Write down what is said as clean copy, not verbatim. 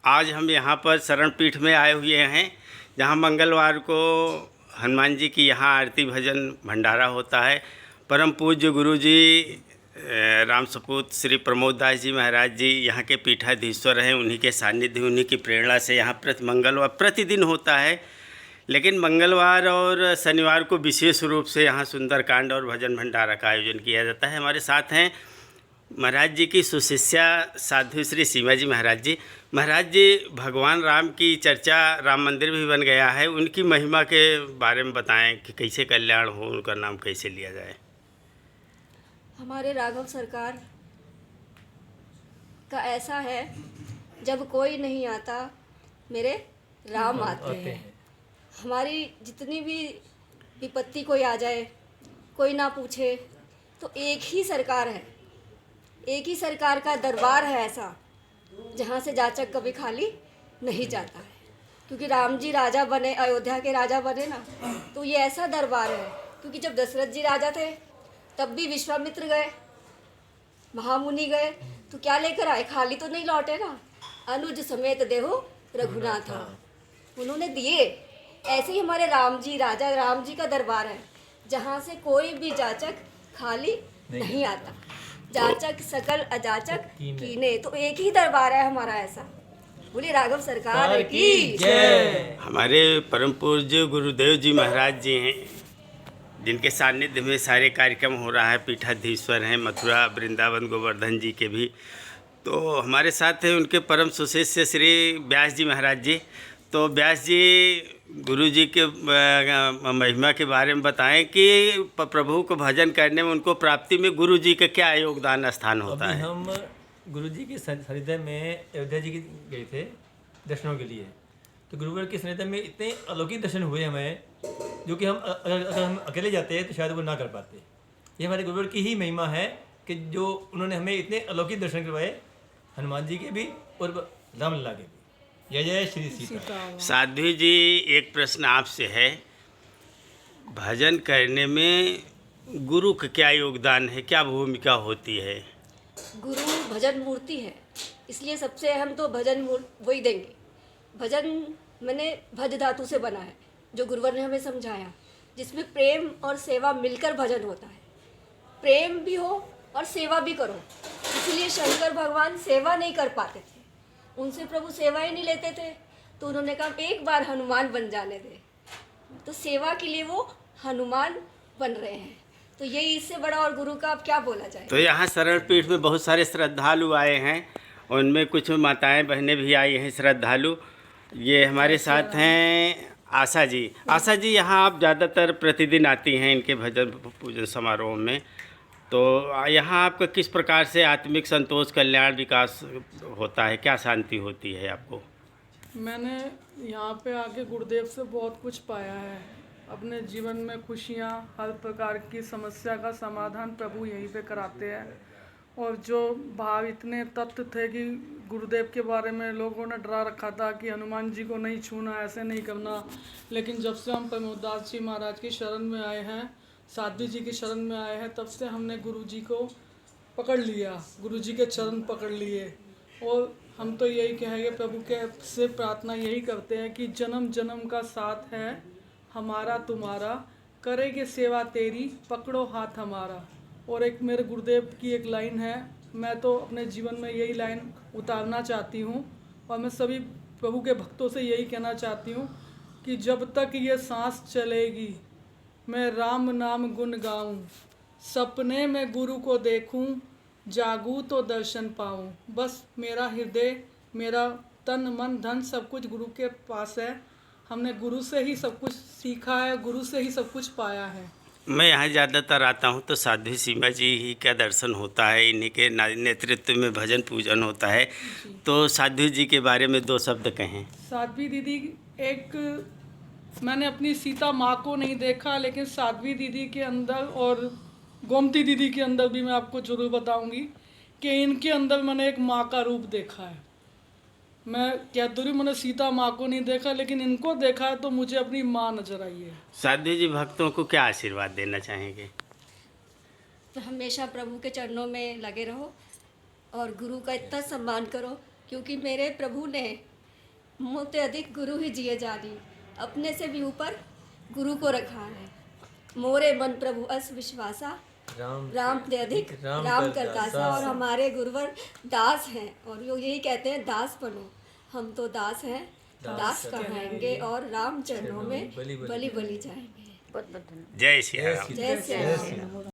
आज हम यहाँ पर शरण पीठ में आए हुए हैं, जहाँ मंगलवार को हनुमान जी की यहाँ आरती भजन भंडारा होता है। परम पूज्य गुरु जी राम सपूत श्री प्रमोद दास जी महाराज जी यहाँ के पीठाधीश्वर हैं। उन्हीं के सानिध्य, उन्हीं की प्रेरणा से यहाँ मंगलवार प्रतिदिन होता है, लेकिन मंगलवार और शनिवार को विशेष रूप से यहाँ सुंदरकांड और भजन भंडारा का आयोजन किया जाता है। हमारे साथ हैं महाराज जी की सुशिष्या साध्वी श्री सीमा जी महाराज जी। महाराज जी, भगवान राम की चर्चा, राम मंदिर भी बन गया है, उनकी महिमा के बारे में बताएं कि कैसे कल्याण हो, उनका नाम कैसे लिया जाए। हमारे राघव सरकार का ऐसा है, जब कोई नहीं आता मेरे राम आते हैं। हमारी जितनी भी विपत्ति कोई आ जाए, कोई ना पूछे, तो एक ही सरकार है, एक ही सरकार का दरबार है ऐसा, जहाँ से जाचक कभी खाली नहीं जाता है। क्योंकि राम जी राजा बने, अयोध्या के राजा बने ना, तो ये ऐसा दरबार है। क्योंकि जब दशरथ जी राजा थे तब भी विश्वामित्र गए, महामुनि गए, तो क्या लेकर आए? खाली तो नहीं लौटे ना। अनुज समेत देहो रघुनाथा, उन्होंने दिए। ऐसे ही हमारे राम जी, राजा राम जी का दरबार है, जहाँ से कोई भी जाचक खाली नहीं आता। जाचक सकल अजाचक कीने, तो एक ही दरबार है हमारा ऐसा। बोले राघव सरकार की जय। हमारे परम पूज्य गुरुदेव जी महाराज जी हैं, जिनके सानिध्य में सारे कार्यक्रम हो रहा है। पीठाधीश्वर हैं मथुरा, वृंदावन, गोवर्धन जी के भी। तो हमारे साथ हैं उनके परम सुशिष्य श्री व्यास जी महाराज जी। तो व्यास जी, गुरु जी के महिमा के बारे में बताएं कि प्रभु को भजन करने में, उनको प्राप्ति में गुरु जी का क्या योगदान स्थान होता है। हम गुरु जी के सानिध्य में अयोध्या जी गए थे दर्शनों के लिए। तो गुरुवर के सानिध्य में इतने अलौकिक दर्शन हुए हमें, जो कि हम अगर हम अकेले जाते हैं तो शायद वो ना कर पाते। ये हमारे गुरुवर की ही महिमा है कि जो उन्होंने हमें इतने अलौकिक दर्शन करवाए, हनुमान जी के भी और रामलला के भी। जय जय श्री सीता। साध्वी जी, एक प्रश्न आपसे है, भजन करने में गुरु का क्या योगदान है, क्या भूमिका होती है? गुरु भजन मूर्ति है, इसलिए सबसे अहम तो भजन वही देंगे। भजन मैंने भज धातु से बना है, जो गुरुवर ने हमें समझाया, जिसमें प्रेम और सेवा मिलकर भजन होता है। प्रेम भी हो और सेवा भी करो। इसलिए शंकर भगवान सेवा नहीं कर पाते थे, उनसे प्रभु सेवा ही नहीं लेते थे। तो उन्होंने कहा एक बार हनुमान बन जाने दे, तो सेवा के लिए वो हनुमान बन रहे हैं। तो यही इससे बड़ा और गुरु का अब क्या बोला जाए। तो यहाँ शरण पीठ में बहुत सारे श्रद्धालु आए हैं, उनमें कुछ माताएं बहनें भी आई हैं श्रद्धालु। ये हमारे साथ हैं आशा जी। आशा जी, यहाँ आप ज़्यादातर प्रतिदिन आती हैं इनके भजन पूजन समारोह में, तो यहाँ आपका किस प्रकार से आत्मिक संतोष, कल्याण, विकास होता है, क्या शांति होती है आपको? मैंने यहाँ पे आके गुरुदेव से बहुत कुछ पाया है। अपने जीवन में खुशियाँ, हर प्रकार की समस्या का समाधान प्रभु यहीं पे कराते हैं। और जो भाव इतने तत्व थे कि गुरुदेव के बारे में लोगों ने डरा रखा था कि हनुमान जी को नहीं छूना, ऐसे नहीं करना, लेकिन जब से हम प्रमोद दास जी महाराज की शरण में आए हैं, साध्वी जी की शरण में आए हैं, तब से हमने गुरु जी को पकड़ लिया, गुरु जी के चरण पकड़ लिए। और हम तो यही कहेंगे, प्रभु के से प्रार्थना यही करते हैं कि जन्म जन्म का साथ है हमारा तुम्हारा, करेंगे सेवा तेरी, पकड़ो हाथ हमारा। और एक मेरे गुरुदेव की एक लाइन है, मैं तो अपने जीवन में यही लाइन उतारना चाहती हूँ, और मैं सभी प्रभु के भक्तों से यही कहना चाहती हूँ कि जब तक ये सांस चलेगी मैं राम नाम गुण गाऊं, सपने में गुरु को देखूं, जागूं तो दर्शन पाऊं। बस मेरा हृदय, मेरा तन मन धन सब कुछ गुरु के पास है। हमने गुरु से ही सब कुछ सीखा है, गुरु से ही सब कुछ पाया है। मैं यहाँ ज़्यादातर आता हूँ तो साध्वी सीमा जी ही का दर्शन होता है, इन्हीं के नेतृत्व में भजन पूजन होता है। तो साध्वी जी के बारे में दो शब्द कहें। साध्वी दीदी, एक मैंने अपनी सीता माँ को नहीं देखा, लेकिन साध्वी दीदी के अंदर और गोमती दीदी के अंदर भी मैं आपको जरूर बताऊंगी कि इनके अंदर मैंने एक माँ का रूप देखा है। मैं क्या दूरी, मैंने सीता माँ को नहीं देखा, लेकिन इनको देखा है तो मुझे अपनी माँ नजर आई है। साध्वी जी, भक्तों को क्या आशीर्वाद देना चाहेंगे? तो हमेशा प्रभु के चरणों में लगे रहो और गुरु का इतना सम्मान करो, क्योंकि मेरे प्रभु ने मुझते अधिक गुरु ही जिए जानी, अपने से भी ऊपर गुरु को रखा है। मोरे मन प्रभु अस विश्वासा, राम ते अधिक राम कर दासा। और हमारे गुरुवर दास हैं और वो यही कहते हैं दास बनो। हम तो दास हैं, दास कहाएंगे और राम चरणों में बलि बलि जाएंगे। जय सिया राम। जय श्री राम।